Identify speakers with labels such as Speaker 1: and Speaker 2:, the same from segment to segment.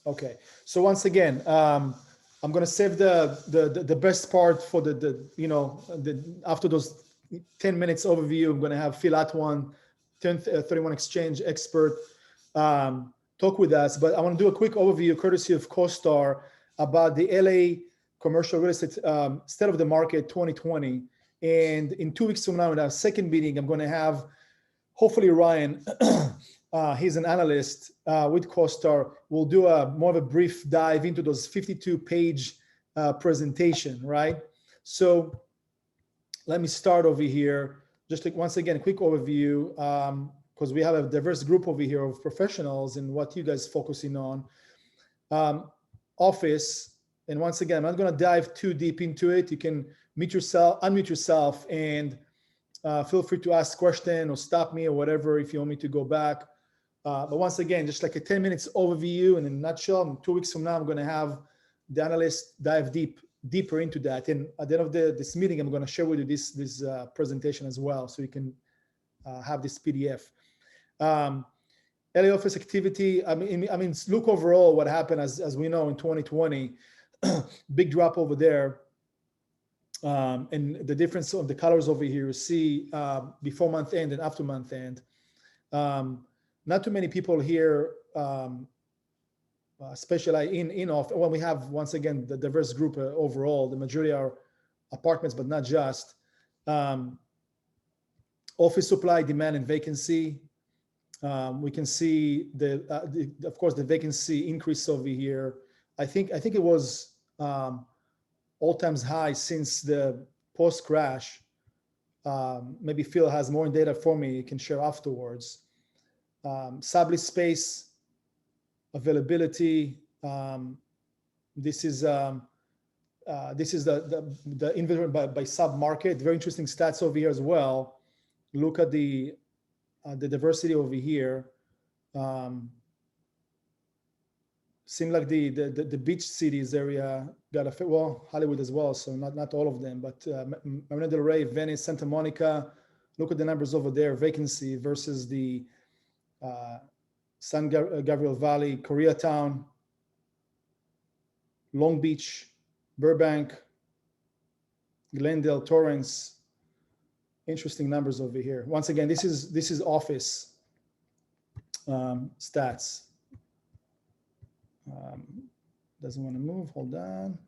Speaker 1: Okay, so once again, I'm gonna save the best part for after those 10 minutes overview. I'm gonna have Phil Atwan, 1031 exchange expert, talk with us. But I want to do a quick overview, courtesy of Costar, about the LA commercial real estate state of the market 2020. And in 2 weeks from now, in our second meeting, I'm going to have hopefully Ryan. He's an analyst with Costar. We'll do more of a brief dive into those 52-page presentation, right? So let me start over here. Just like, once again, a quick overview, because we have a diverse group over here of professionals and what you guys focusing on. Office, and once again, I'm not going to dive too deep into it. You can unmute yourself, and feel free to ask question or stop me or whatever if you want me to go back. But once again, just like a 10 minutes overview, and in a nutshell, in 2 weeks from now, I'm going to have the analyst dive deeper into that. And at the end of this meeting, I'm going to share with you this presentation as well, so you can have this PDF. LA office activity. I mean, look overall what happened as we know in 2020, big drop over there. And the difference of the colors over here, you see before month end and after month end. Not too many people here, especially in off. When we have, once again, the diverse group overall, the majority are apartments, but not just. Office supply, demand, and vacancy. We can see of course, the vacancy increase over here. I think it was all-time high since the post-crash. Maybe Phil has more data for me. You can share afterwards. Sublease space availability. This is the inventory by sub-market. Very interesting stats over here as well. Look at the diversity over here. Seem like the beach cities area got a, well, Hollywood as well, so not all of them, but Marina del Rey, Venice, Santa Monica. Look at the numbers over there, vacancy versus the San Gabriel Valley, Koreatown, Long Beach, Burbank, Glendale, Torrance. Interesting numbers over here. Once again, this is office stats. Doesn't want to move. Hold on.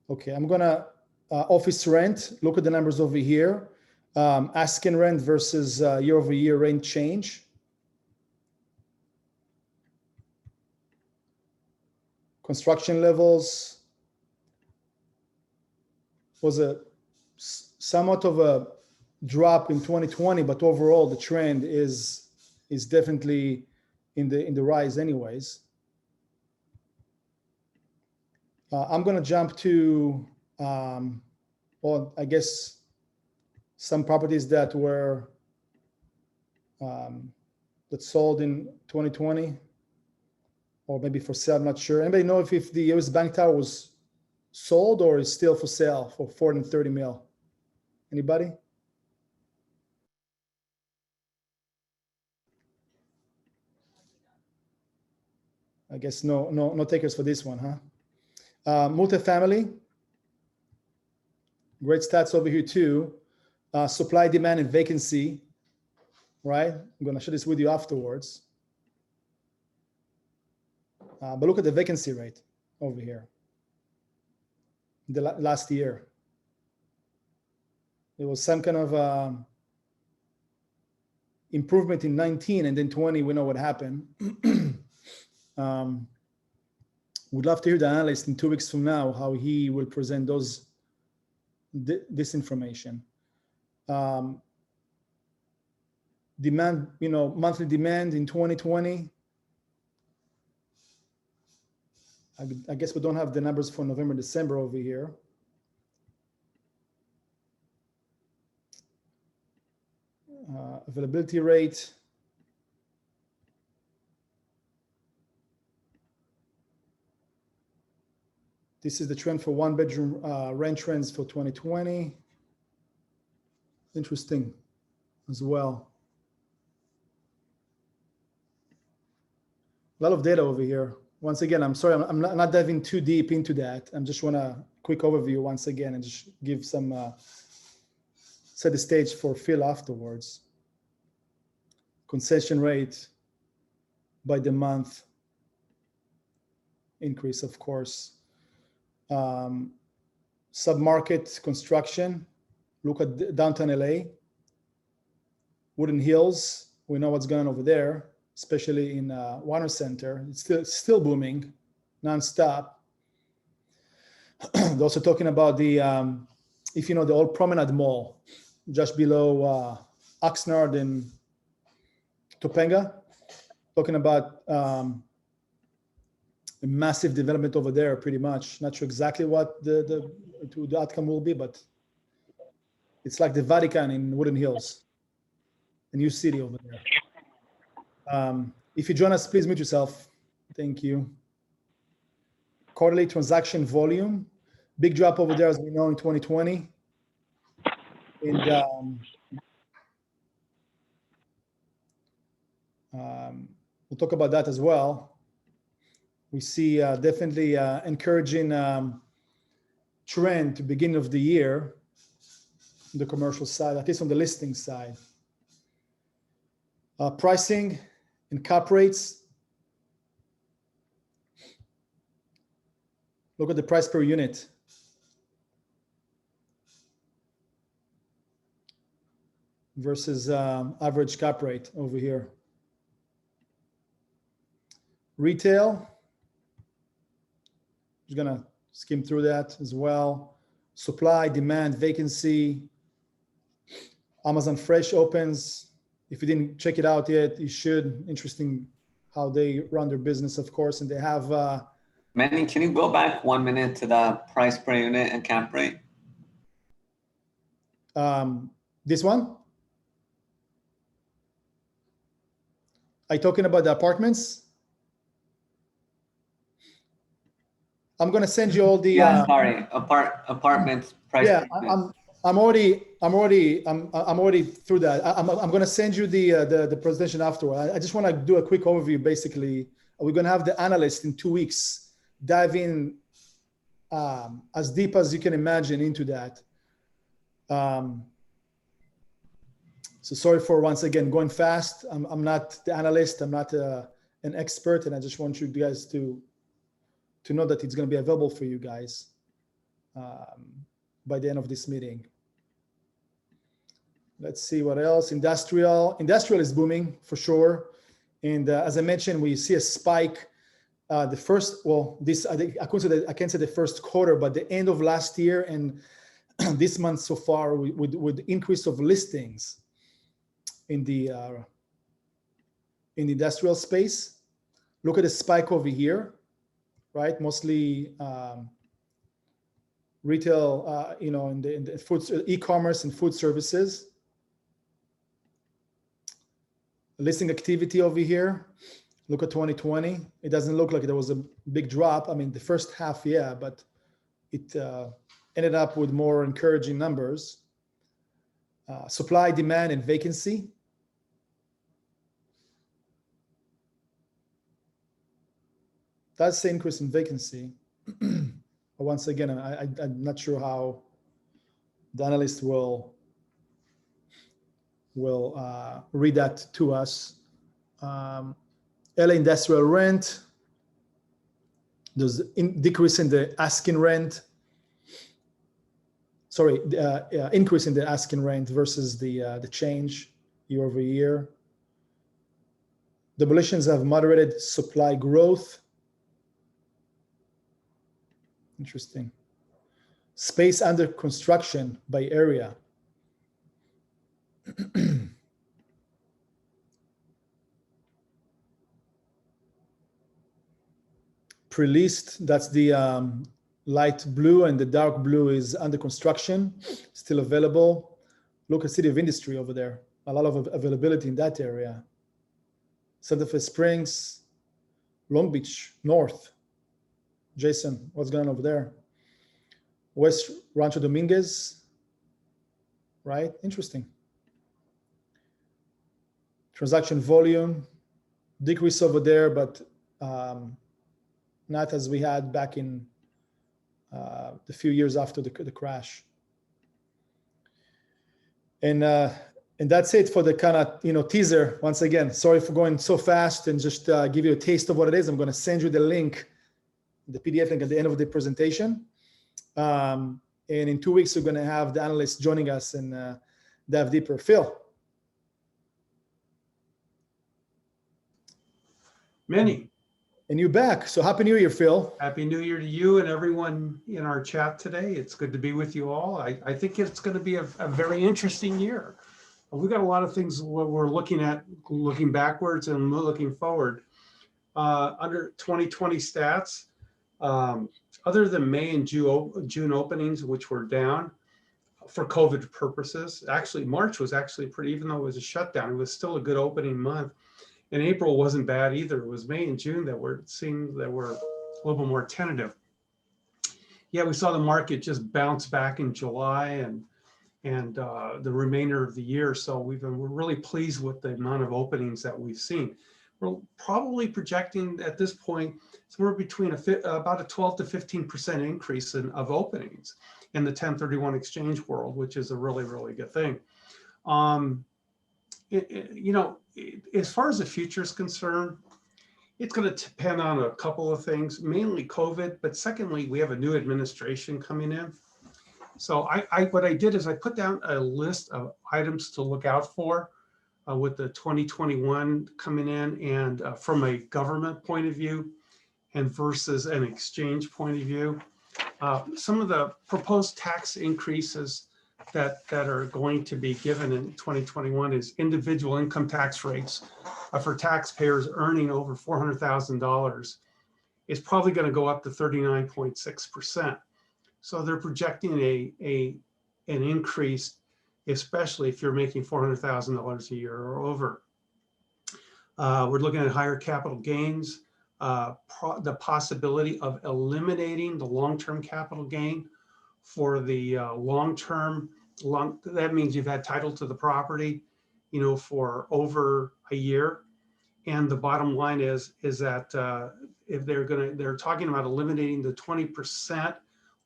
Speaker 1: Okay, I'm gonna office rent. Look at the numbers over here. Asking rent versus year-over-year rent change. Construction levels was somewhat of a drop in 2020, but overall the trend is definitely in the rise anyways. I'm going to jump to well, I guess some properties that were that sold in 2020 or maybe for sale. I'm not sure. Anybody know if the US Bank Tower was sold or is still for sale for $430 million? Anybody? I guess no takers for this one, huh? Multifamily, great stats over here too. Supply, demand, and vacancy, right? I'm gonna share this with you afterwards. But look at the vacancy rate over here. The last year, it was some kind of improvement in 19, and then 20, we know what happened. Would love to hear the analyst in 2 weeks from now, how he will present this information. Demand, monthly demand in 2020. I guess we don't have the numbers for November, December over here. Availability rate. This is the trend for one-bedroom rent trends for 2020. Interesting as well. A lot of data over here. Once again, I'm sorry, I'm not diving too deep into that. I'm just want a quick overview once again and just give some, set the stage for Phil afterwards. Concession rate by the month increase, of course. Submarket construction, look at downtown LA. Woodland Hills, we know what's going on over there, especially in Warner Center. It's still booming, nonstop. They're also talking about the, if you know, the old Promenade Mall, just below Oxnard and Topanga, talking about a massive development over there, pretty much. Not sure exactly what the outcome will be, but it's like the Vatican in Woodland Hills, a new city over there. If you join us, please mute yourself. Thank you. Quarterly transaction volume, big drop over there, as we know, in 2020. And we'll talk about that as well. We see definitely encouraging trend to beginning of the year on the commercial side, at least on the listing side. Pricing and cap rates. Look at the price per unit. Versus average cap rate over here. Retail, just gonna skim through that as well. Supply, demand, vacancy. Amazon Fresh opens. If you didn't check it out yet, you should. Interesting how they run their business, of course, and they have.
Speaker 2: Manny, can you go back 1 minute to the price per unit and cap rate?
Speaker 1: This one? Are you talking about the apartments? I'm gonna send you all the.
Speaker 2: Yeah, sorry, apartments price.
Speaker 1: Yeah, I'm already through that. I'm gonna send you the presentation afterward. I just want to do a quick overview. Basically, we're gonna have the analyst in 2 weeks dive in as deep as you can imagine into that. So sorry for once again going fast. I'm not the analyst. I'm not an expert, and I just want you guys to know that it's going to be available for you guys by the end of this meeting. Let's see what else. Industrial is booming for sure, and as I mentioned, we see a spike. The first, well, this I can't say the first quarter, but the end of last year and this month so far with increase of listings in the industrial space. Look at the spike over here, right? Mostly retail, in the food, e-commerce and food services. Listing activity over here. Look at 2020. It doesn't look like there was a big drop. I mean, the first half, yeah, but it ended up with more encouraging numbers. Supply, demand, and vacancy. That's the increase in vacancy. Once again, I'm not sure how the analyst will read that to us. LA industrial rent. There's decrease in the asking rent. Sorry, increase in the asking rent versus the change year over year. Demolitions have moderated supply growth. Interesting. Space under construction by area. Pre-leased, that's the light blue, and the dark blue is under construction, still available. Look at City of Industry over there. A lot of availability in that area. Santa Fe Springs, Long Beach, North. Jason, what's going on over there? West Rancho Dominguez, right? Interesting. Transaction volume, decrease over there, but not as we had back in the few years after the crash. And that's it for the kind of teaser. Once again, sorry for going so fast, and just give you a taste of what it is. I'm going to send you the link, the PDF link at the end of the presentation. And in 2 weeks, we're going to have the analysts joining us and dive deeper. Phil.
Speaker 3: Manny.
Speaker 1: And you're back. So happy New Year, Phil.
Speaker 3: Happy New Year to you and everyone in our chat today. It's good to be with you all. I think it's going to be a very interesting year. We've got a lot of things we're looking at, looking backwards and looking forward. Under 2020 stats, other than May and June openings, which were down for COVID purposes, actually March was actually pretty, even though it was a shutdown, it was still a good opening month. And April wasn't bad either. It was May and June that we're seeing that were a little bit more tentative. Yeah, we saw the market just bounce back in July and the remainder of the year. So we're really pleased with the amount of openings that we've seen. We're probably projecting at this point somewhere between about a 12 to 15% increase of openings in the 1031 exchange world, which is a really, really good thing. As far as the future is concerned, it's going to depend on a couple of things, mainly COVID, but secondly, we have a new administration coming in. So what I did is I put down a list of items to look out for with the 2021 coming in, and from a government point of view and versus an exchange point of view. Some of the proposed tax increases that are going to be given in 2021 is individual income tax rates for taxpayers earning over $400,000 is probably going to go up to 39.6%. So they're projecting an increase, especially if you're making $400,000 a year or over. We're looking at higher capital gains, the possibility of eliminating the long-term capital gain for the that means you've had title to the property, for over a year. And the bottom line is that if they're talking about eliminating the 20%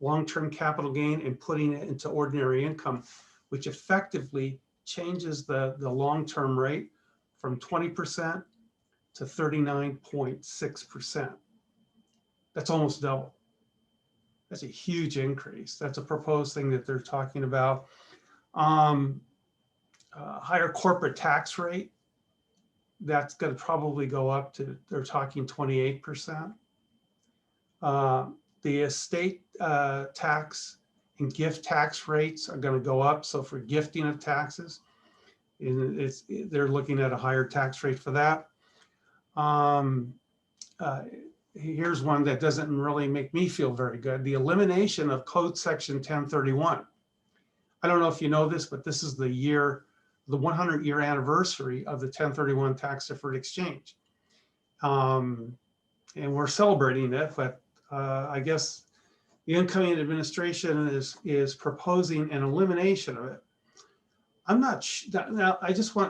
Speaker 3: long-term capital gain and putting it into ordinary income, which effectively changes the long-term rate from 20% to 39.6%. That's almost double. That's a huge increase. That's a proposed thing that they're talking about. Higher corporate tax rate. That's going to probably go up to, they're talking 28%. The estate tax and gift tax rates are going to go up. So for gifting of taxes, they're looking at a higher tax rate for that. Here's one that doesn't really make me feel very good. The elimination of Code Section 1031. I don't know if you know this, but this is the 100-year anniversary of the 1031 tax deferred exchange. And we're celebrating it, but I guess the incoming administration is proposing an elimination of it. I'm not now.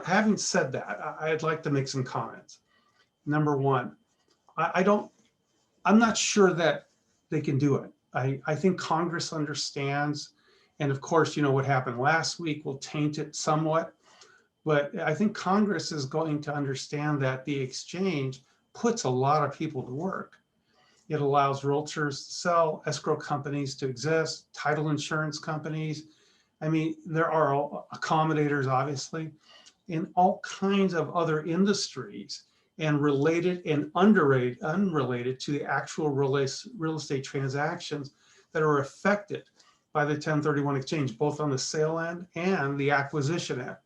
Speaker 3: Having said that, I'd like to make some comments. Number one, I'm not sure that they can do it. I think Congress understands, and of course, what happened last week will taint it somewhat. But I think Congress is going to understand that the exchange puts a lot of people to work. It allows realtors to sell, escrow companies to exist, title insurance companies. I mean, there are accommodators, obviously, in all kinds of other industries, and related and unrelated to the actual real estate transactions that are affected by the 1031 exchange, both on the sale end and the acquisition end.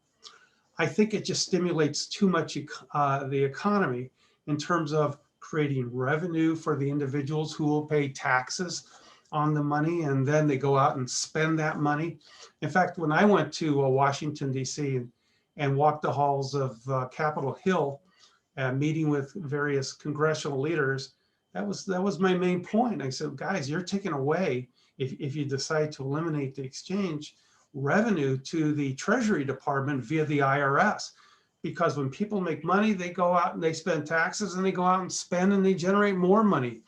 Speaker 3: I think it just stimulates too much the economy in terms of creating revenue for the individuals who will pay taxes on the money, and then they go out and spend that money. In fact, when I went to Washington, D.C. and walked the halls of Capitol Hill, meeting with various congressional leaders, that was my main point. I said, guys, you're taking away, if you decide to eliminate the exchange, revenue to the Treasury Department via the IRS. because when people make money, they go out and they spend taxes, and they go out and spend, and they generate more money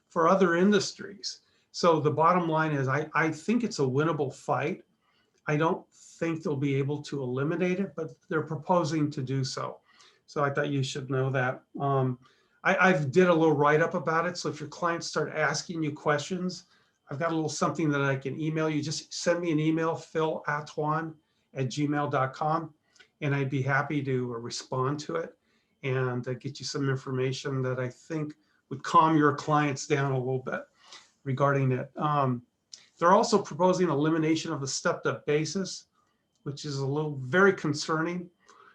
Speaker 3: for other industries. So the bottom line is, I think it's a winnable fight. I don't think they'll be able to eliminate it, but they're proposing to do so. So I thought you should know that. I've did a little write-up about it. So if your clients start asking you questions, I've got a little something that I can email you. Just send me an email, philatwan@gmail.com, and I'd be happy to respond to it and get you some information that I think would calm your clients down a little bit regarding it. They're also proposing elimination of the stepped-up basis, which is very concerning.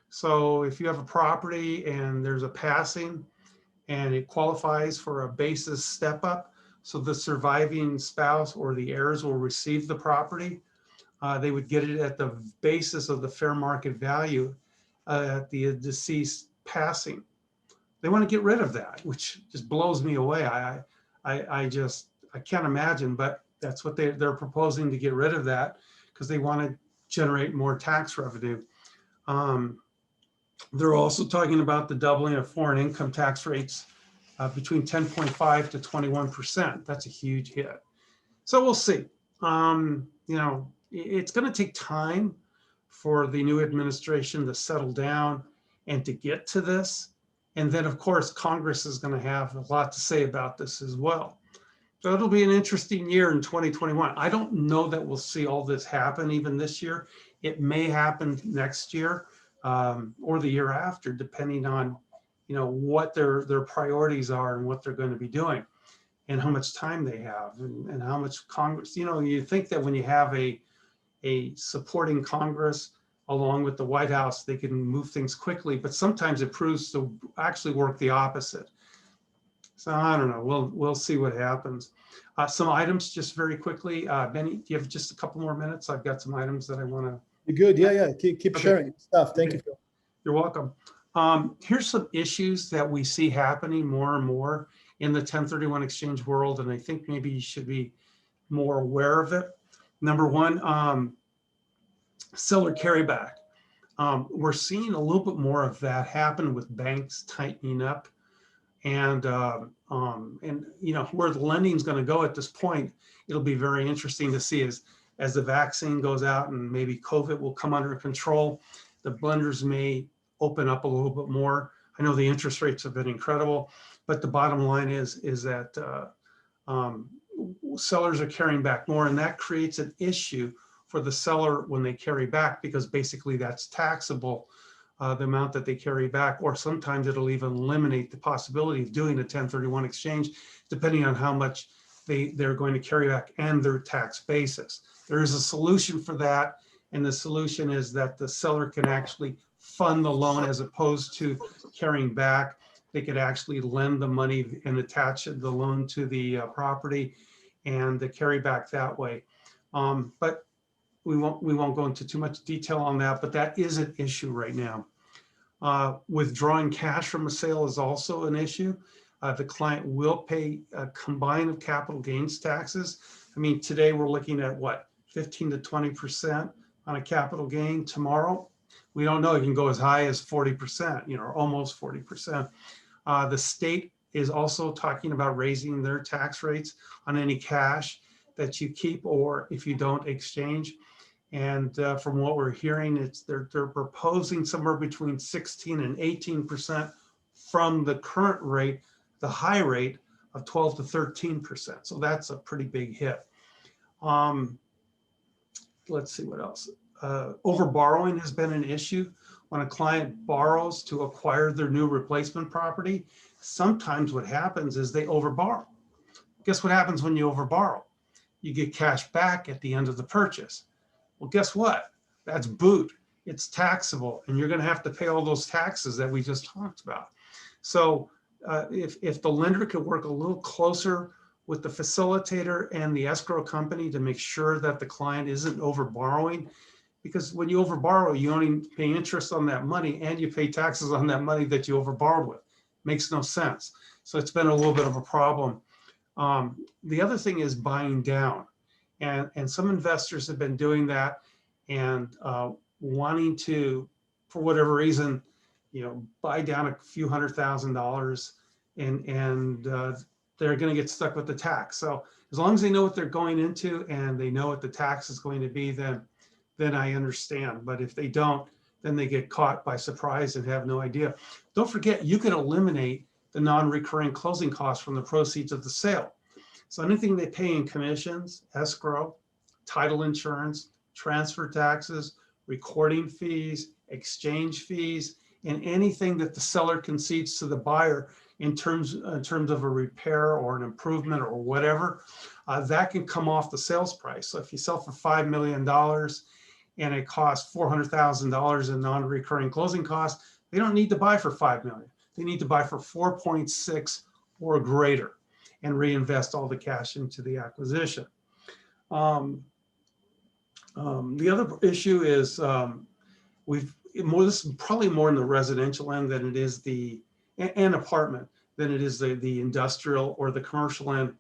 Speaker 3: So if you have a property and there's a passing and it qualifies for a basis step-up, so the surviving spouse or the heirs will receive the property, they would get it at the basis of the fair market value at the deceased passing. They want to get rid of that, which just blows me away. I can't imagine, but that's what they're proposing, to get rid of that because they want to generate more tax revenue. They're also talking about the doubling of foreign income tax rates between 10.5 to 21%. That's a huge hit. So we'll see. It's going to take time for the new administration to settle down and to get to this. And then, of course, Congress is going to have a lot to say about this as well. So it'll be an interesting year in 2021. I don't know that we'll see all this happen even this year. It may happen next year or the year after, depending on, what their priorities are and what they're going to be doing and how much time they have and how much Congress, you think that when you have a supporting Congress along with the White House, they can move things quickly, but sometimes it proves to actually work the opposite. So I don't know, we'll see what happens. Some items just very quickly. Benny, do you have just a couple more minutes? I've got some items that I want to.
Speaker 1: You're good. Yeah. Keep sharing stuff. Thank you, Phil.
Speaker 3: You're welcome. Here's some issues that we see happening more and more in the 1031 exchange world, and I think maybe you should be more aware of it. Number one, seller carryback. We're seeing a little bit more of that happen with banks tightening up, and where the lending is going to go at this point. It'll be very interesting to see as the vaccine goes out and maybe COVID will come under control. The lenders may open up a little bit more. I know the interest rates have been incredible, but the bottom line is that sellers are carrying back more, and that creates an issue for the seller when they carry back, because basically that's taxable, the amount that they carry back, or sometimes it'll even eliminate the possibility of doing a 1031 exchange, depending on how much they're going to carry back and their tax basis. There is a solution for that, and the solution is that the seller can actually fund the loan as opposed to carrying back. They could actually lend the money and attach the loan to the property and the carry back that way. But we won't go into too much detail on that, but that is an issue right now. Withdrawing cash from a sale is also an issue. The client will pay a combine of capital gains taxes. I mean, today we're looking at what, 15 to 20% on a capital gain. Tomorrow, we don't know, it can go as high as 40%, or almost 40%. The state is also talking about raising their tax rates on any cash that you keep or if you don't exchange. And from what we're hearing, they're proposing somewhere between 16 and 18% from the current rate, the high rate of 12 to 13%. So that's a pretty big hit. Let's see what else. Over borrowing has been an issue. When a client borrows to acquire their new replacement property, sometimes what happens is they overborrow. Guess what happens when you overborrow? You get cash back at the end of the purchase. Well, guess what? That's boot. It's taxable, and you're going to have to pay all those taxes that we just talked about. So if the lender could work a little closer with the facilitator and the escrow company to make sure that the client isn't overborrowing, because when you overborrow, you only pay interest on that money and you pay taxes on that money that you overborrowed with. Makes no sense. So it's been a little bit of a problem. The other thing is buying down. And some investors have been doing that and wanting to, for whatever reason, buy down a few $100,000 and they're going to get stuck with the tax. So as long as they know what they're going into and they know what the tax is going to be, then I understand. But if they don't, then they get caught by surprise and have no idea. Don't forget, you can eliminate the non-recurring closing costs from the proceeds of the sale. So anything they pay in commissions, escrow, title insurance, transfer taxes, recording fees, exchange fees, and anything that the seller concedes to the buyer in terms of a repair or an improvement or whatever, that can come off the sales price. So if you sell for $5 million and it costs $400,000 in non-recurring closing costs, they don't need to buy for $5 million. They need to buy for 4.6 or greater and reinvest all the cash into the acquisition. The other issue is this is probably more in the residential end than it is and apartment than it is the industrial or the commercial end.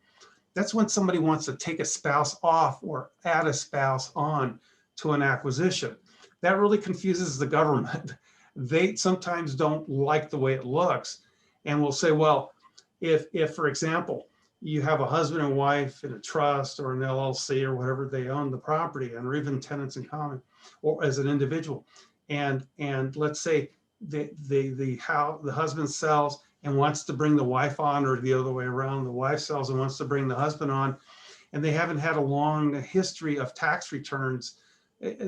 Speaker 3: That's when somebody wants to take a spouse off or add a spouse on to an acquisition. That really confuses the government. They sometimes don't like the way it looks and will say, well, if for example, you have a husband and wife in a trust or an LLC or whatever, they own the property, and or even tenants in common or as an individual. And let's say the husband sells and wants to bring the wife on, or the other way around, the wife sells and wants to bring the husband on, and they haven't had a long history of tax returns.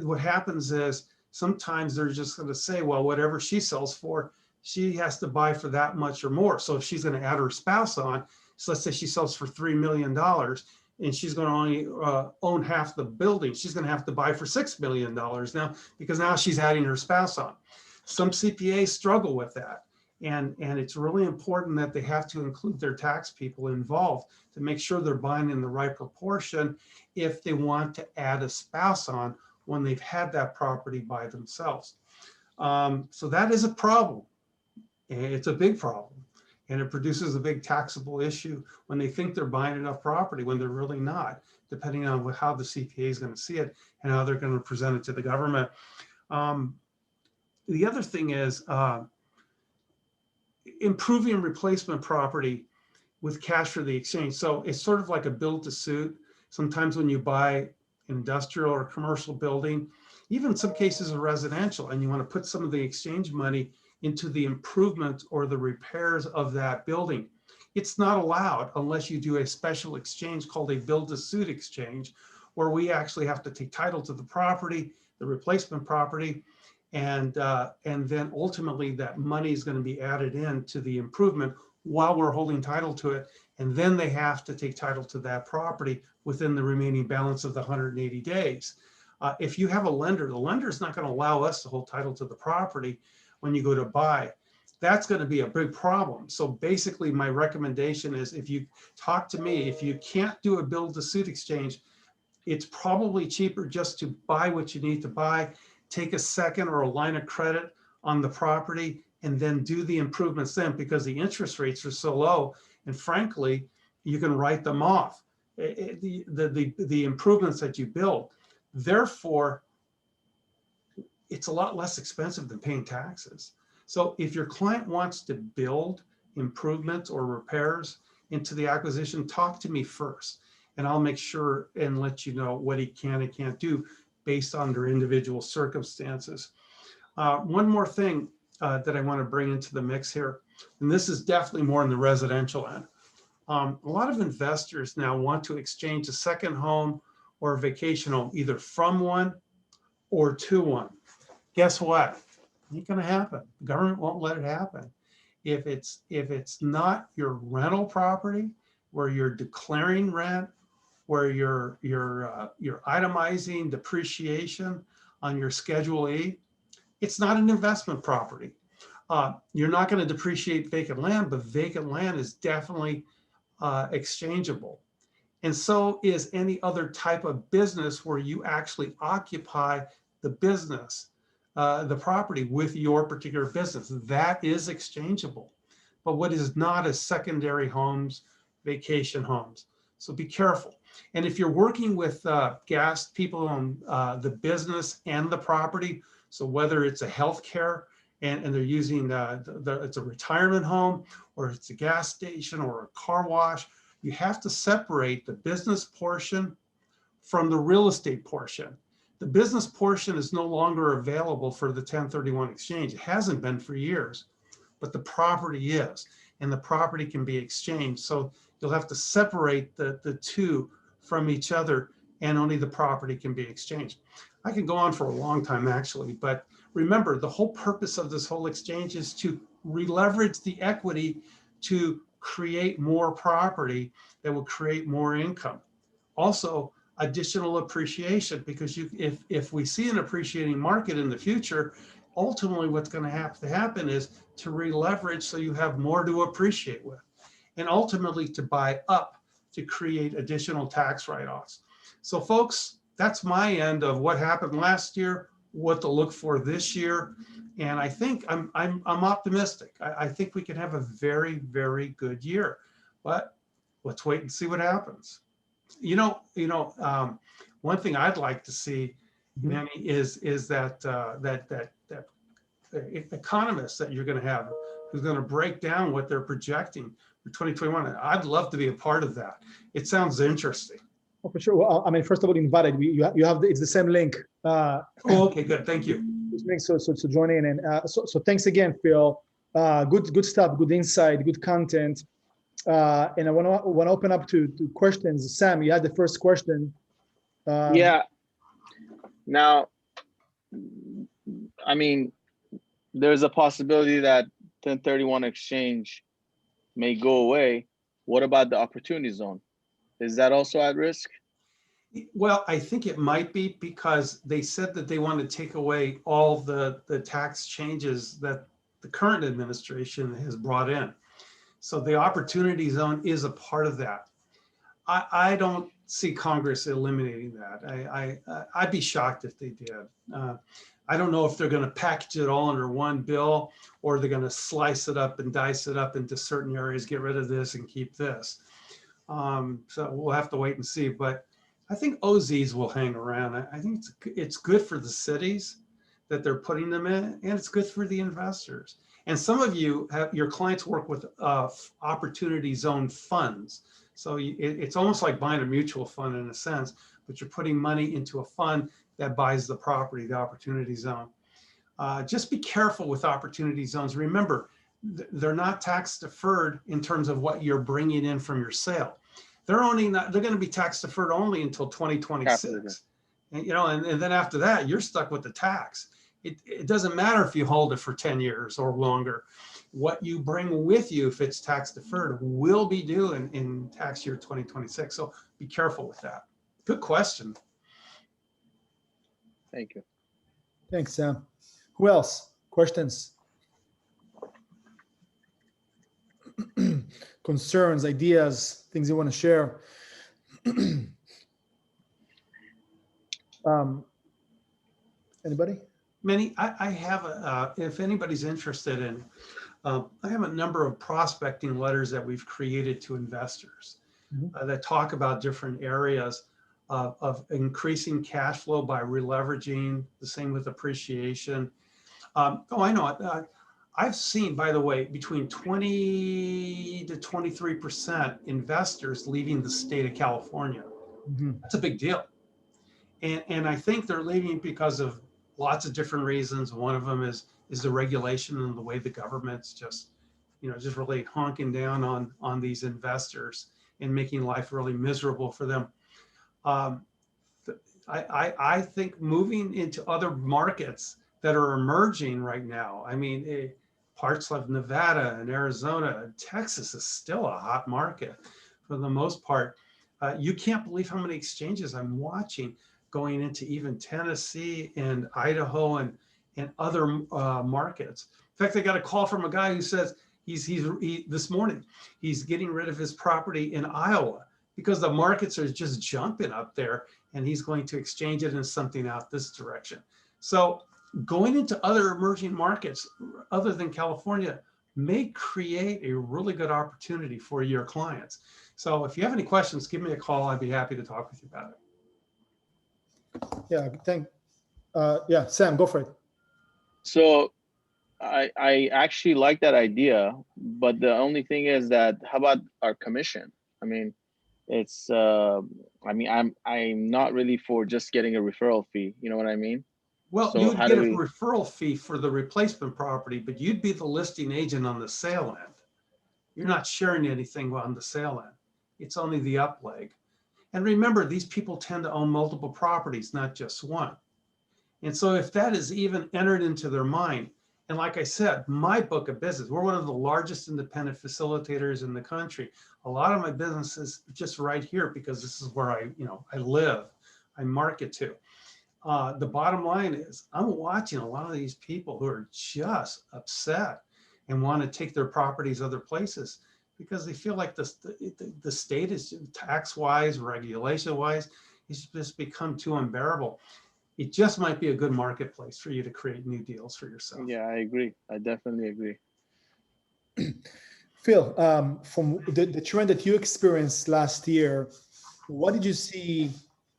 Speaker 3: What happens is sometimes they're just going to say, well, whatever she sells for, she has to buy for that much or more. So if she's going to add her spouse on, so let's say she sells for $3 million and she's going to only own half the building, she's going to have to buy for $6 million now, because now she's adding her spouse on. Some CPAs struggle with that. And it's really important that they have to include their tax people involved to make sure they're buying in the right proportion if they want to add a spouse on when they've had that property by themselves. So that is a problem. It's a big problem. And it produces a big taxable issue when they think they're buying enough property when they're really not, depending on how the CPA is going to see it and how they're going to present it to the government. The other thing is improving replacement property with cash for the exchange. So it's sort of like a build to suit. Sometimes when you buy an industrial or commercial building, even in some cases a residential, and you want to put some of the exchange money into the improvement or the repairs of that building, it's not allowed unless you do a special exchange called a build to suit exchange, where we actually have to take title to the property, the replacement property, and then ultimately that money is going to be added in to the improvement while we're holding title to it. And then they have to take title to that property within the remaining balance of the 180 days. If you have a lender, the lender is not going to allow us to hold title to the property when you go to buy. That's going to be a big problem. So basically my recommendation is, if you talk to me, if you can't do a build to suit exchange, it's probably cheaper just to buy what you need to buy, take a second or a line of credit on the property, and then do the improvements then, because the interest rates are so low. And frankly, you can write them off, the improvements that you build. Therefore, it's a lot less expensive than paying taxes. So if your client wants to build improvements or repairs into the acquisition, talk to me first, and I'll make sure and let you know what he can and can't do based on their individual circumstances. One more thing that I want to bring into the mix here, and this is definitely more in the residential end. A lot of investors now want to exchange a second home or a vacation home, either from one or to one. Guess what? It ain't going to happen. The government won't let it happen. If it's not your rental property where you're declaring rent, where you're itemizing depreciation on your Schedule E, it's not an investment property. You're not going to depreciate vacant land, but vacant land is definitely exchangeable. And so is any other type of business where you actually occupy the business, the property with your particular business. That is exchangeable. But what is not is secondary homes, vacation homes. So be careful. And if you're working with guest people on the business and the property, so whether it's a healthcare and they're using it's a retirement home, or it's a gas station or a car wash. You have to separate the business portion from the real estate portion. The business portion is no longer available for the 1031 exchange. It hasn't been for years, but the property is, and the property can be exchanged. So you'll have to separate the two from each other, and only the property can be exchanged. I can go on for a long time actually, but remember, the whole purpose of this whole exchange is to re-leverage the equity to create more property that will create more income. Also, additional appreciation, because if we see an appreciating market in the future, ultimately what's going to have to happen is to re-leverage so you have more to appreciate with, and ultimately to buy up to create additional tax write-offs. So folks, that's my end of what happened last year, what to look for this year. And I think I'm optimistic. I think we can have a very, very good year, but let's wait and see what happens. One thing I'd like to see, Manny, is that that economist that you're going to have, who's going to break down what they're projecting for 2021. I'd love to be a part of that. It sounds interesting.
Speaker 1: Oh, for sure. Well, I mean, first of all, invited. You have it's the same link.
Speaker 3: Oh, okay, good. Thank you.
Speaker 1: So join in, and so thanks again, Phil. Good stuff, good insight, good content. And I want to open up to questions. Sam, you had the first question.
Speaker 4: Yeah. Now, I mean, there's a possibility that 1031 exchange may go away. What about the opportunity zone? Is that also at risk?
Speaker 3: Well, I think it might be, because they said that they want to take away all the tax changes that the current administration has brought in. So the opportunity zone is a part of that. I don't see Congress eliminating that. I'd be shocked if they did. I don't know if they're going to package it all under one bill, or they're going to slice it up and dice it up into certain areas, get rid of this and keep this. So we'll have to wait and see. But I think OZs will hang around. I think it's good for the cities that they're putting them in, and it's good for the investors. And some of you your clients work with opportunity zone funds. So it's almost like buying a mutual fund in a sense, but you're putting money into a fund that buys the property, the opportunity zone. Just be careful with opportunity zones. Remember, they're not tax deferred in terms of what you're bringing in from your sale. They're going to be tax deferred only until 2026. And, and then after that, you're stuck with the tax. It doesn't matter if you hold it for 10 years or longer. What you bring with you, if it's tax deferred, will be due in tax year 2026. So be careful with that. Good question.
Speaker 4: Thank you.
Speaker 1: Thanks, Sam. Who else? Questions? Concerns, ideas, things you want to share? Anybody?
Speaker 3: Manny, I have if anybody's interested in, I have a number of prospecting letters that we've created to investors that talk about different areas of increasing cash flow by releveraging, the same with appreciation. I know. I've seen, by the way, between 20 to 23% investors leaving the state of California. That's a big deal. And I think they're leaving because of lots of different reasons. One of them is the regulation and the way the government's just really honking down on these investors and making life really miserable for them. I think moving into other markets that are emerging right now, I mean, parts of Nevada and Arizona, Texas is still a hot market for the most part. You can't believe how many exchanges I'm watching going into even Tennessee and Idaho and other markets. In fact, I got a call from a guy who says this morning, he's getting rid of his property in Iowa because the markets are just jumping up there, and he's going to exchange it into something out this direction. So going into other emerging markets other than California may create a really good opportunity for your clients. So if you have any questions, give me a call. I'd be happy to talk with you about it.
Speaker 1: Yeah, Sam, go for it.
Speaker 4: So I actually like that idea, but the only thing is that how about our commission? I mean, it's I mean, I'm not really for just getting a referral fee. You know what I mean?
Speaker 3: Well,
Speaker 4: So
Speaker 3: you would
Speaker 4: how
Speaker 3: get
Speaker 4: do
Speaker 3: a
Speaker 4: we?
Speaker 3: referral fee for the replacement property, but you'd be the listing agent on the sale end. You're not sharing anything on the sale end. It's only the up leg. And remember, these people tend to own multiple properties, not just one. And so if that is even entered into their mind, and like I said, my book of business, we're one of the largest independent facilitators in the country. A lot of my business is just right here because this is where I live, I market to. The bottom line is I'm watching a lot of these people who are just upset and want to take their properties other places because they feel like the state is tax-wise, regulation-wise, it's just become too unbearable. It just might be a good marketplace for you to create new deals for yourself.
Speaker 4: Yeah, I agree. I definitely agree.
Speaker 1: Phil, from the trend that you experienced last year, what did you see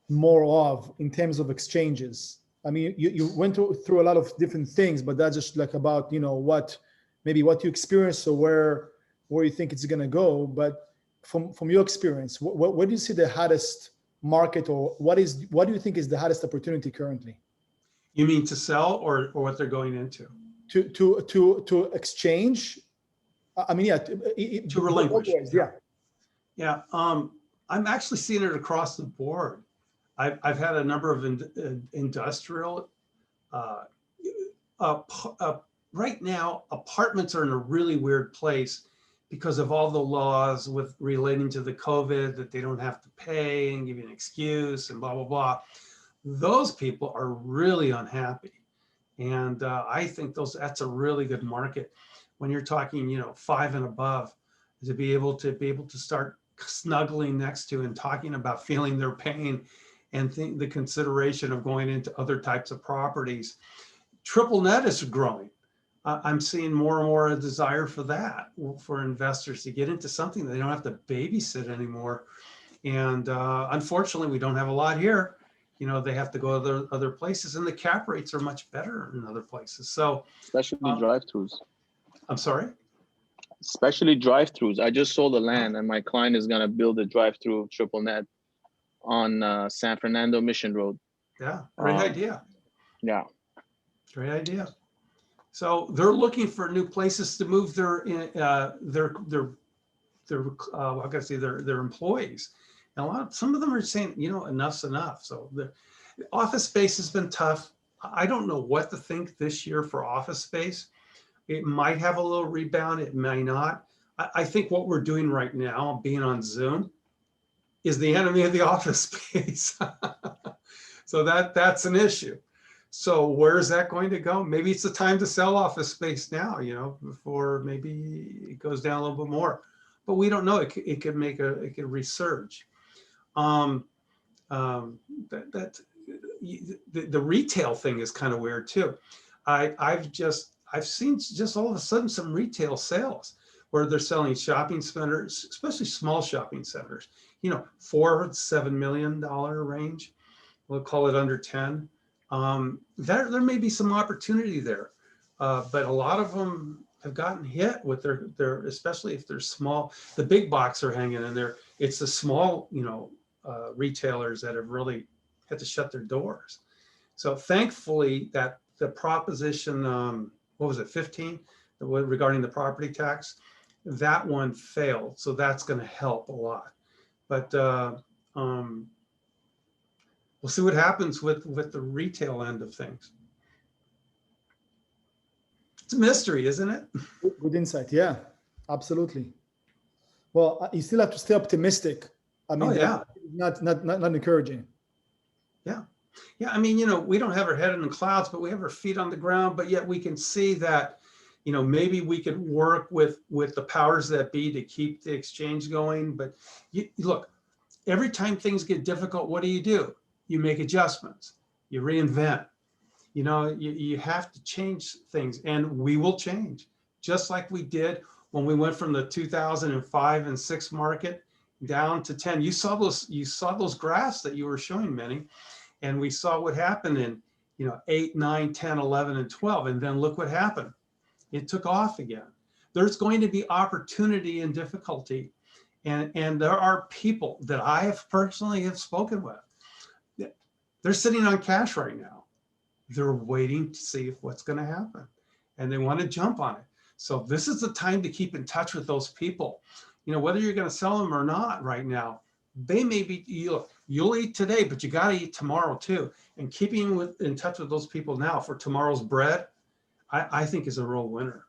Speaker 1: more of in terms of exchanges? I mean, you went through a lot of different things, but that's just like about, what you experienced or where you think it's going to go. But from your experience, where do you see the hottest market, or what do you think is the hottest opportunity currently?
Speaker 3: You mean to sell or what they're going into?
Speaker 1: To exchange. I mean, yeah.
Speaker 3: To relinquish.
Speaker 1: Yeah.
Speaker 3: Yeah. I'm actually seeing it across the board. I've had a number of industrial. Right now, apartments are in a really weird place because of all the laws with relating to the COVID that they don't have to pay and give you an excuse and blah, blah, blah. Those people are really unhappy. And I think that's a really good market when you're talking, 5 and above, to be able to start snuggling next to and talking about feeling their pain and the consideration of going into other types of properties. Triple net is growing. I'm seeing more and more a desire for that, for investors to get into something that they don't have to babysit anymore. And unfortunately, we don't have a lot here. They have to go to other places, and the cap rates are much better in other places. So,
Speaker 4: Especially drive-throughs.
Speaker 3: I'm sorry?
Speaker 4: Especially drive-throughs. I just sold the land, and my client is gonna build a drive-through triple net on San Fernando Mission Road.
Speaker 3: Yeah, great idea.
Speaker 4: Yeah.
Speaker 3: Great idea. So they're looking for new places to move their employees. And some of them are saying, enough's enough. So the office space has been tough. I don't know what to think this year for office space. It might have a little rebound. It may not. I think what we're doing right now, being on Zoom, is the enemy of the office space. So that's an issue. So where's that going to go? Maybe it's the time to sell office space now, before maybe it goes down a little bit more. But we don't know. It could resurge. The retail thing is kind of weird too. I've seen just all of a sudden some retail sales where they're selling shopping centers, especially small shopping centers, $4 to $7 million range. We'll call it under 10. There may be some opportunity there, but a lot of them have gotten hit with their especially if they're small. The big box are hanging in there. It's the small, retailers that have really had to shut their doors. So thankfully that the proposition, what was it, 15, regarding the property tax, that one failed. So that's going to help a lot. But we'll see what happens with the retail end of things. It's a mystery, isn't it?
Speaker 1: Good insight. Yeah, absolutely. Well, you still have to stay optimistic. I mean, not encouraging.
Speaker 3: Yeah. Yeah. I mean, we don't have our head in the clouds, but we have our feet on the ground, but yet we can see that, maybe we could work with the powers that be to keep the exchange going. But look, every time things get difficult, what do? You make adjustments, you reinvent, you have to change things, and we will change just like we did when we went from the 2005 and 6 market down to 10. You saw those graphs that you were showing, Manny, and we saw what happened in 8, 9, 10, 11, and 12. And then look what happened. It took off again. There's going to be opportunity and difficulty. And there are people that I have personally have spoken with. They're sitting on cash right now. They're waiting to see if what's going to happen, and they want to jump on it. So this is the time to keep in touch with those people. You know, whether you're going to sell them or not right now, they may be, you'll eat today, but you got to eat tomorrow too. And keeping in touch with those people now for tomorrow's bread, I think is a real winner.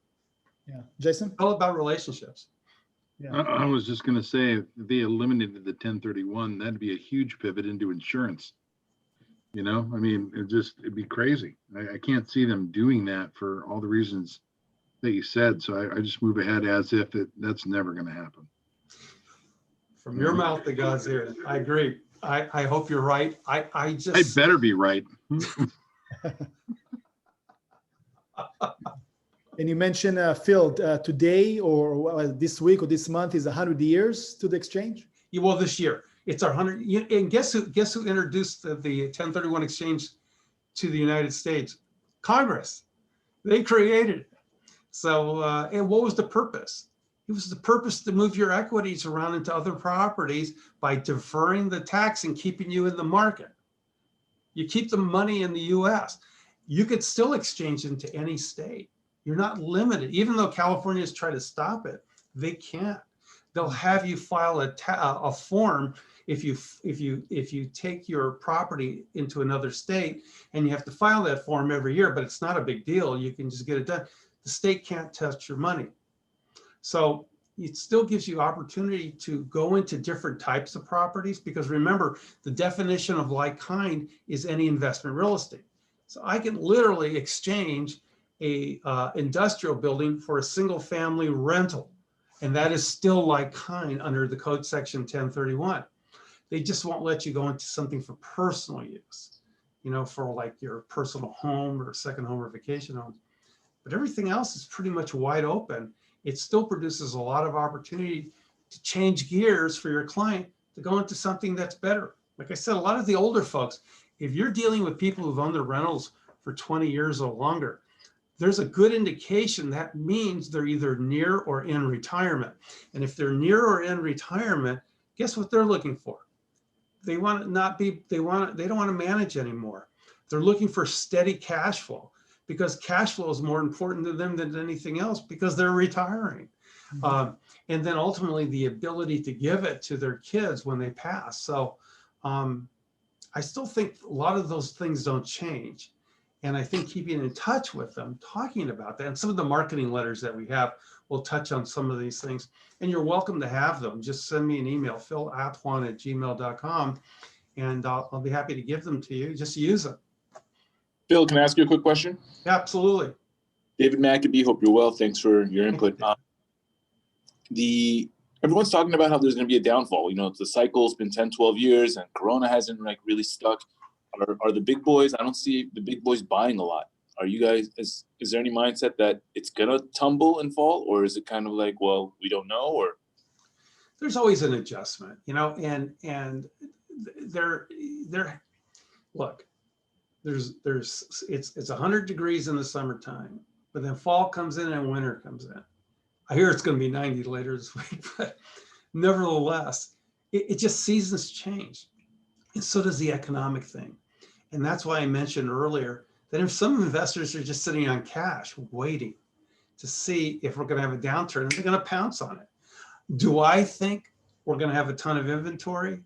Speaker 1: Yeah. Jason?
Speaker 3: All about relationships.
Speaker 1: Yeah.
Speaker 5: I was just going to say, if they eliminated the 1031, that'd be a huge pivot into insurance. You know, I mean, it'd be crazy. I can't see them doing that for all the reasons that you said. So I just move ahead as if that's never going to happen.
Speaker 3: From your mouth to God's ear. I agree. I hope you're right. I
Speaker 5: better be right.
Speaker 1: And you mentioned, Phil, today or this week or this month is 100 years to the exchange?
Speaker 3: Well, this year. It's our 100, and guess who introduced the 1031 exchange to the United States? Congress. They created it. So, and what was the purpose? It was the purpose to move your equities around into other properties by deferring the tax and keeping you in the market. You keep the money in the US. You could still exchange into any state. You're not limited. Even though California's tried to stop it, they can't. They'll have you file a form if you take your property into another state, and you have to file that form every year, but it's not a big deal. You can just get it done. The state can't touch your money. So it still gives you opportunity to go into different types of properties, because remember, the definition of like kind is any investment real estate. So I can literally exchange a industrial building for a single family rental. And that is still like kind under the code section 1031. They just won't let you go into something for personal use, you know, for like your personal home or second home or vacation home. But everything else is pretty much wide open. It still produces a lot of opportunity to change gears for your client to go into something that's better. Like I said, a lot of the older folks, if you're dealing with people who've owned their rentals for 20 years or longer, there's a good indication that means they're either near or in retirement. And if they're near or in retirement, guess what they're looking for? They want to not be, they don't want to manage anymore. They're looking for steady cash flow, because cash flow is more important to them than anything else, because they're retiring. Mm-hmm. And then ultimately the ability to give it to their kids when they pass. So I still think a lot of those things don't change. And I think keeping in touch with them, talking about that, and some of the marketing letters that we have will touch on some of these things. And you're welcome to have them. Just send me an email, philatwan@gmail.com, and I'll be happy to give them to you. Just use them.
Speaker 6: Phil, can I ask you a quick question?
Speaker 3: Absolutely.
Speaker 6: David McAbee, hope you're well. Thanks for your input. Everyone's talking about how there's going to be a downfall. You know, the cycle's been 10, 12 years and Corona hasn't like really stuck. Are the big boys, I don't see the big boys buying a lot. Are you guys, is there any mindset that it's going to tumble and fall? Or is it kind of like, well, we don't know? Or
Speaker 3: there's always an adjustment, you know, and look, it's 100 degrees in the summertime, but then fall comes in and winter comes in. I hear it's going to be 90 later this week, but nevertheless, it just seasons change. And so does the economic thing. And that's why I mentioned earlier that if some investors are just sitting on cash, waiting to see if we're going to have a downturn, and they're going to pounce on it. Do I think we're going to have a ton of inventory?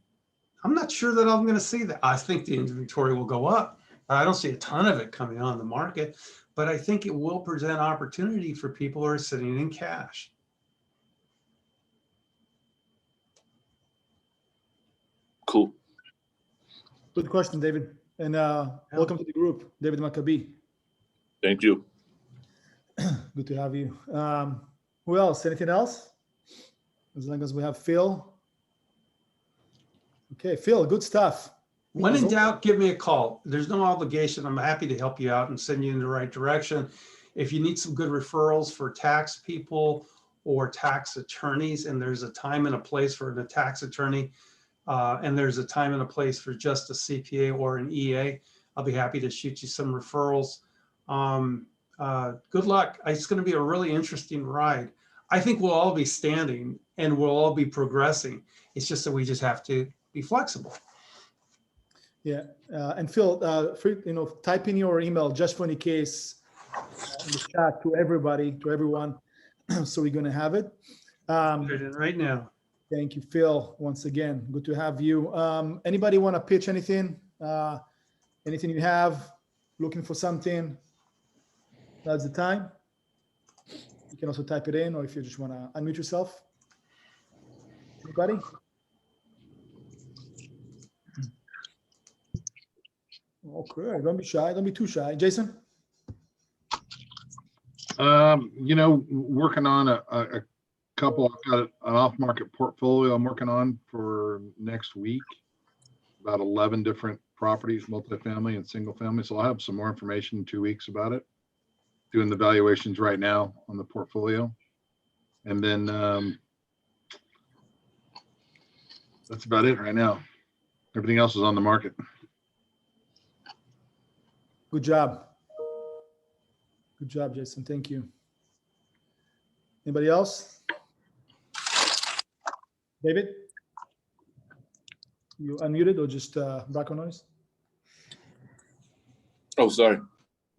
Speaker 3: I'm not sure that I'm going to see that. I think the inventory will go up. I don't see a ton of it coming on the market, but I think it will present opportunity for people who are sitting in cash.
Speaker 6: cool.
Speaker 1: Good question, David. And welcome to the group, David McAbee.
Speaker 6: Thank you.
Speaker 1: Good to have you. Who else? Anything else? As long as we have Phil. Okay, Phil, good stuff.
Speaker 3: When in doubt, give me a call. There's no obligation. I'm happy to help you out and send you in the right direction. If you need some good referrals for tax people or tax attorneys, and there's a time and a place for a tax attorney, and there's a time and a place for just a CPA or an EA, I'll be happy to shoot you some referrals. Good luck. It's going to be a really interesting ride. I think we'll all be standing and we'll all be progressing. It's just that we just have to be flexible.
Speaker 1: Yeah, and Phil, type in your email just for any case in the chat to everyone. So we're gonna have it.
Speaker 3: Put it in right now.
Speaker 1: Thank you, Phil. Once again, good to have you. Anybody want to pitch anything? Anything you have? Looking for something? That's the time. You can also type it in, or if you just want to unmute yourself. Anybody? Okay, don't be shy. Don't be too shy. Jason?
Speaker 5: Working on a couple. I've got an off-market portfolio I'm working on for next week. About 11 different properties, multifamily and single family. So I'll have some more information in 2 weeks about it. Doing the valuations right now on the portfolio. And then that's about it right now. Everything else is on the market.
Speaker 1: Good job. Good job, Jason. Thank you. Anybody else? David? You unmuted or just background noise?
Speaker 6: Oh, sorry.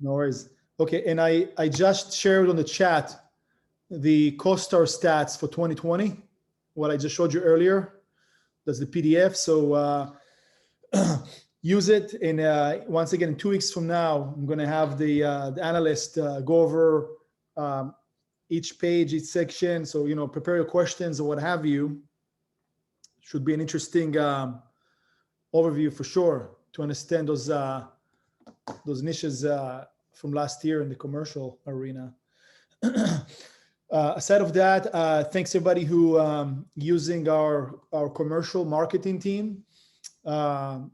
Speaker 1: No worries. Okay, and I just shared on the chat the Costar Stats for 2020, what I just showed you earlier. That's the PDF. So use it. And once again, 2 weeks from now, I'm going to have the analyst go over each page, each section. So, prepare your questions or what have you. Should be an interesting overview for sure to understand those niches from last year in the commercial arena. Aside of that, thanks everybody who using our commercial marketing team.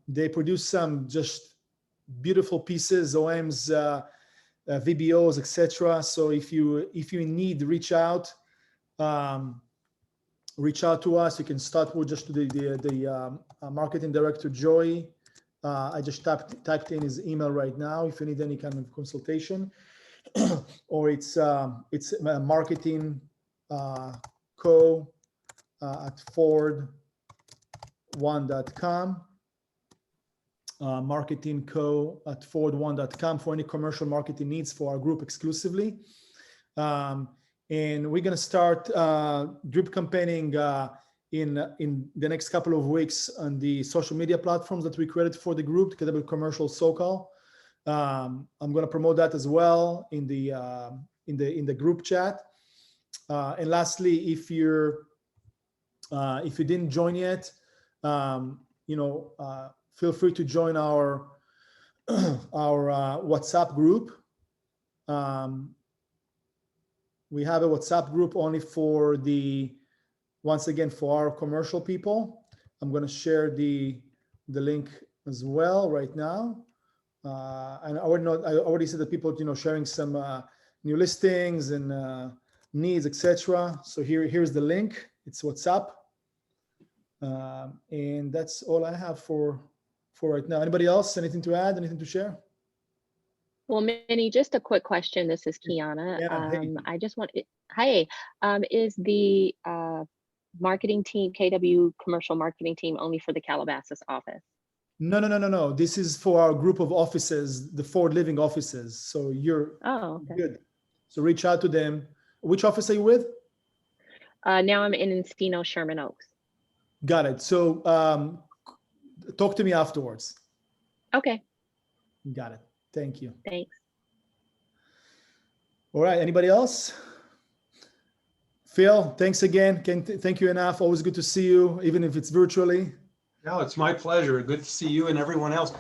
Speaker 1: They produce some just beautiful pieces, OMs, VBOs, etc. So if you need, reach out to us. You can start with just the marketing director, Joey. I just typed in his email right now if you need any kind of consultation. Or it's marketing co at forward1.com. Marketing co at forward1.com for any commercial marketing needs for our group exclusively. And we're going to start drip campaigning in the next couple of weeks on the social media platforms that we created for the group, together with Commercial SoCal. I'm going to promote that as well in the group chat. And lastly, if you didn't join yet, feel free to join our WhatsApp group. We have a WhatsApp group only for once again, for our commercial people. I'm going to share the link as well right now. And I already said that people, sharing some new listings and needs, etc. So here's the link. It's WhatsApp, and that's all I have for right now. Anybody else? Anything to add? Anything to share?
Speaker 7: Well, Minnie, just a quick question. This is Kiana.
Speaker 1: Yeah, hey.
Speaker 7: I just want, hi, is the marketing team, KW commercial marketing team, only for the Calabasas office?
Speaker 1: No. This is for our group of offices, the Forward Living offices. So you're good. So reach out to them. Which office are you with?
Speaker 7: Now I'm in Encino, Sherman Oaks.
Speaker 1: Got it. So talk to me afterwards.
Speaker 7: Okay.
Speaker 1: Got it. Thank you.
Speaker 7: Thanks.
Speaker 1: All right. Anybody else? Phil, thanks again. Can't thank you enough. Always good to see you, even if it's virtually.
Speaker 3: No, it's my pleasure. Good to see you and everyone else.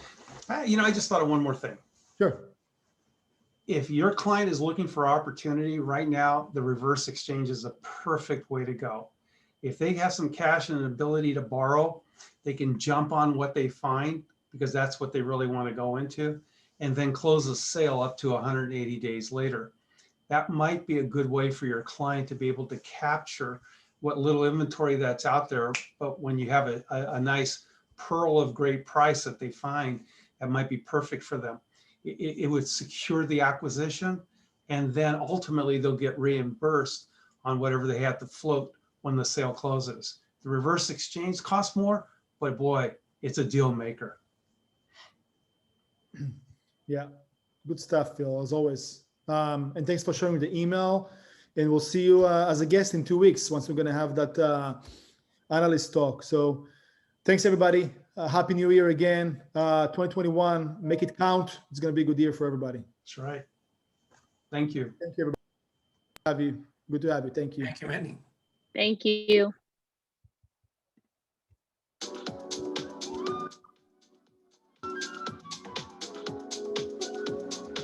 Speaker 3: I just thought of one more thing.
Speaker 1: Sure.
Speaker 3: If your client is looking for opportunity right now, the reverse exchange is a perfect way to go. If they have some cash and an ability to borrow, they can jump on what they find because that's what they really want to go into, and then close a sale up to 180 days later. That might be a good way for your client to be able to capture what little inventory that's out there. But when you have a nice pearl of great price that they find, that might be perfect for them. It would secure the acquisition And then ultimately they'll get reimbursed on whatever they have to float when the sale closes. The reverse exchange costs more, but boy, it's a deal maker.
Speaker 1: Yeah, good stuff, Phil, as always. And thanks for sharing the email. And we'll see you as a guest in 2 weeks once we're going to have that analyst talk. So thanks, everybody. Happy New Year again. 2021, make it count. It's going to be a good year for everybody.
Speaker 3: That's right. Thank you.
Speaker 1: Thank you, everybody. Have you. Good to have you. Thank you.
Speaker 2: Thank you, Andy.
Speaker 7: Thank you.